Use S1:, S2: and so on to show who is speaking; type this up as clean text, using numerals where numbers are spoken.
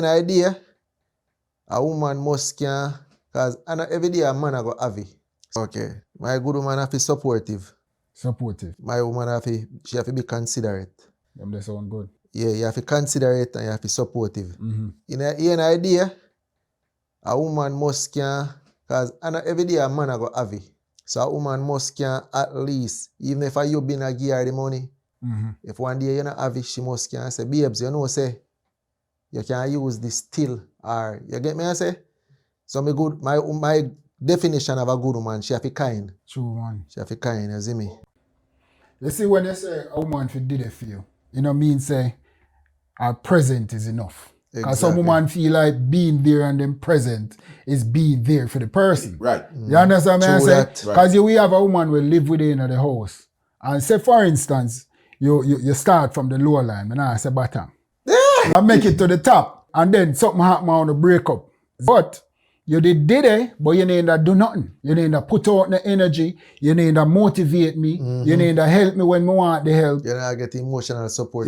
S1: An idea, a woman must can, because every day a man I go have it. Okay, my good woman have to be supportive.
S2: Supportive.
S1: My woman she have to be considerate.
S2: Them they sound good.
S1: Yeah, you have to considerate and you have to be supportive.
S2: Mm-hmm.
S1: In an idea, a woman must can, because every day a man I go have it. So a woman must can at least, even if you been a give her the money, if one day you not have it, she must can say, babes, you know, say, you can use this still, or you get me I say? So my definition of a good woman, she have to be kind.
S2: True, man.
S1: She have to be kind, you see me?
S2: You see, when you say a woman did it for you, you know mean say her present is enough. Because some woman feel like being there and them present is being there for the person.
S3: Right.
S2: You understand what I say? Because
S3: Right.
S2: we have a woman who live within the house. And say, for instance, you start from the lower line, and I say bottom. I make it to the top, and then something happen on the breakup. But you did it, but you need to do nothing. You need to put out the energy. You need to motivate me. You need to help me when I want the help.
S1: You know, I get emotional support.